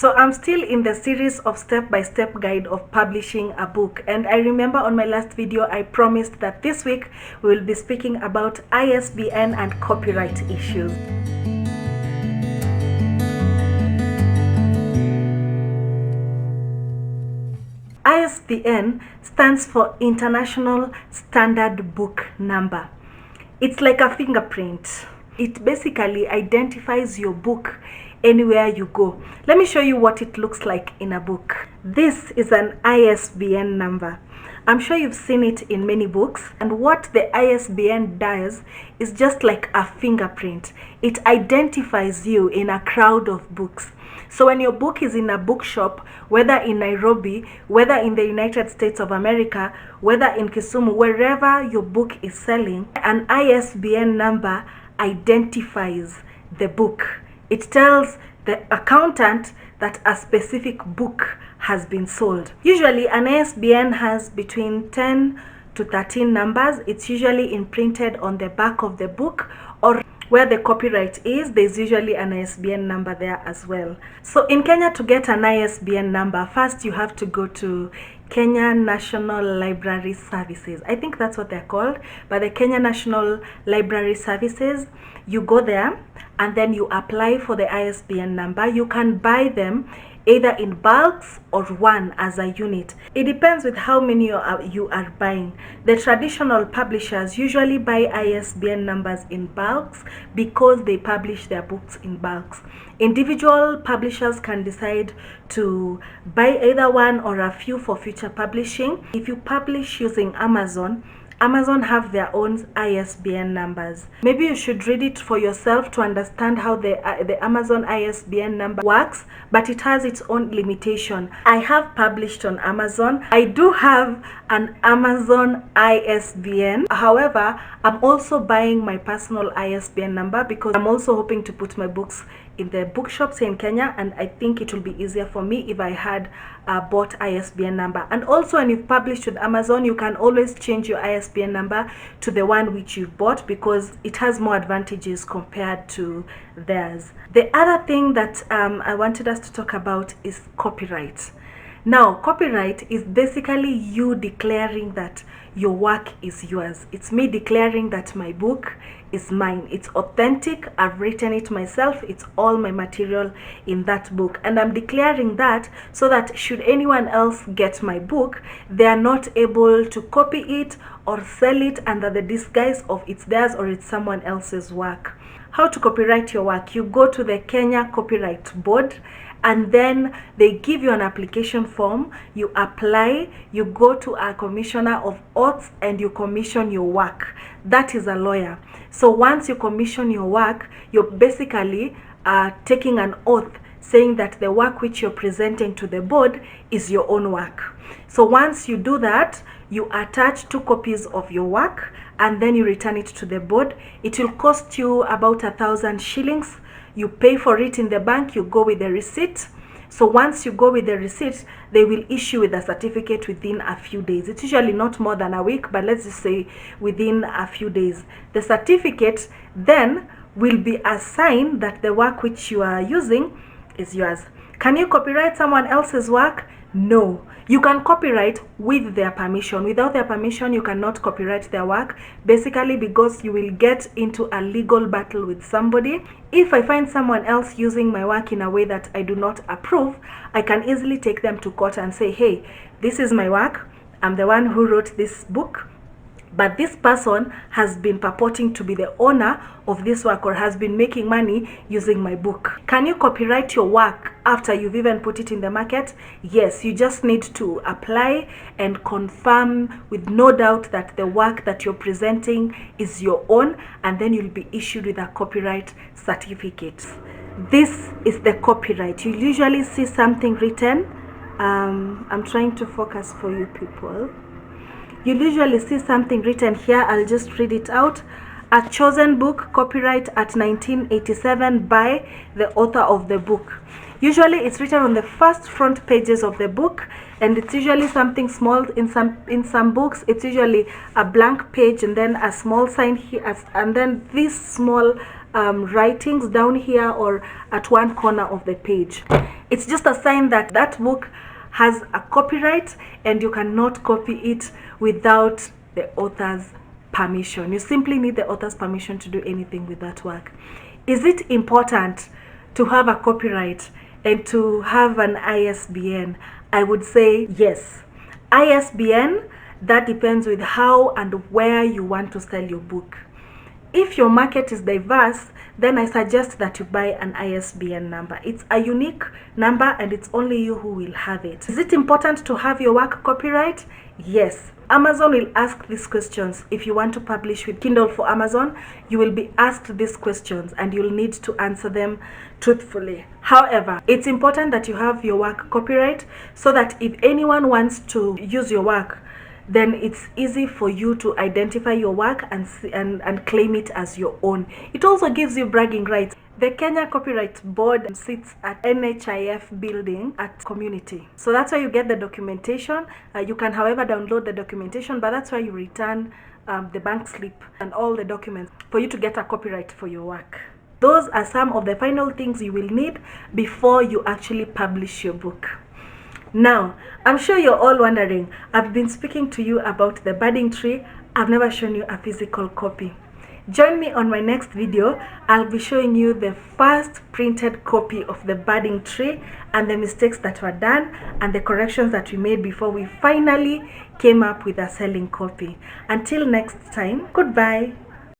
So I'm still in the series of step-by-step guide of publishing a book, and I remember on my last video I promised that this week we will be speaking about ISBN and copyright issues. ISBN stands for International Standard Book Number. It's like a fingerprint. It basically identifies your book anywhere you go. Let me show you what it looks like in a book. This is an ISBN number. I'm sure you've seen it in many books, and what the ISBN does is just like a fingerprint. It identifies you in a crowd of books. So when your book is in a bookshop, whether in Nairobi, whether in the United States of America, whether in Kisumu, wherever your book is selling, an ISBN number identifies the book. It tells the accountant that a specific book has been sold. Usually an ISBN has between 10 to 13 numbers. It's usually imprinted on the back of the book, or where the copyright is, there's usually an ISBN number there as well. So in Kenya, to get an ISBN number, first you have to go to Kenya National Library Services. I think that's what they're called, but the Kenya National Library Services, you go there and then you apply for the ISBN number. You can buy them either in bulks or one as a unit. It depends with how many you are buying. The traditional publishers usually buy ISBN numbers in bulks because they publish their books in bulks. Individual publishers can decide to buy either one or a few for future publishing. If you publish using Amazon have their own ISBN numbers. Maybe you should read it for yourself to understand how the Amazon ISBN number works, but it has its own limitation. I have published on Amazon. I do have an Amazon ISBN. However, I'm also buying my personal ISBN number because I'm also hoping to put my books in the bookshops in Kenya, and I think it will be easier for me if I had bought ISBN number. And also, when you've published with Amazon, you can always change your ISBN number to the one which you bought because it has more advantages compared to theirs. The other thing that I wanted us to talk about is copyright. Now, copyright is basically you declaring that your work is yours. It's me declaring that my book is mine. It's authentic. I've written it myself. It's all my material in that book. And I'm declaring that so that should anyone else get my book, they are not able to copy it or sell it under the disguise of it's theirs or it's someone else's work. How to copyright your work? You go to the Kenya Copyright Board, and then they give you an application form. You apply, you go to a commissioner of oaths, and you commission your work. That is a lawyer. So once you commission your work, you're basically taking an oath saying that the work which you're presenting to the board is your own work. So once you do that, you attach 2 copies of your work and then you return it to the board. It will cost you about 1,000 shillings. You pay for it in the bank, you go with the receipt. So once you go with the receipt, they will issue with a certificate within a few days. It's usually not more than a week, but let's just say within a few days. The certificate then will be a sign that the work which you are using is yours. Can you copyright someone else's work? No. You can copyright with their permission. Without their permission, you cannot copyright their work, basically because you will get into a legal battle with somebody. If I find someone else using my work in a way that I do not approve, I can easily take them to court and say, hey, this is my work. I'm the one who wrote this book, but this person has been purporting to be the owner of this work or has been making money using my book. Can you copyright your work after you've even put it in the market? Yes, you just need to apply and confirm with no doubt that the work that you're presenting is your own, and then you'll be issued with a copyright certificate. This is the copyright. You usually see something written. I'm trying to focus for you people. You usually see something written here. I'll just read it out. A chosen book, copyright at 1987 by the author of the book. Usually it's written on the first front pages of the book, and it's usually something small. In some books it's usually a blank page and then a small sign here, and then this small writings down here or at one corner of the page. It's just a sign that that book has a copyright and you cannot copy it without the author's permission. You simply need the author's permission to do anything with that work. Is it important to have a copyright and to have an ISBN? I would say yes. ISBN, that depends with how and where you want to sell your book. If your market is diverse, then I suggest that you buy an ISBN number. It's a unique number and it's only you who will have it. Is it important to have your work copyright? Yes. Amazon will ask these questions. If you want to publish with Kindle for Amazon, you will be asked these questions and you'll need to answer them truthfully. However, it's important that you have your work copyright so that if anyone wants to use your work, then it's easy for you to identify your work and claim it as your own. It also gives you bragging rights. The Kenya Copyright Board sits at NHIF building at Community. So that's where you get the documentation. You can, however, download the documentation, but that's where you return the bank slip and all the documents for you to get a copyright for your work. Those are some of the final things you will need before you actually publish your book. Now, I'm sure you're all wondering, I've been speaking to you about the budding tree. I've never shown you a physical copy. Join me on my next video. I'll be showing you the first printed copy of the budding tree and the mistakes that were done and the corrections that we made before we finally came up with a selling copy. Until next time, goodbye.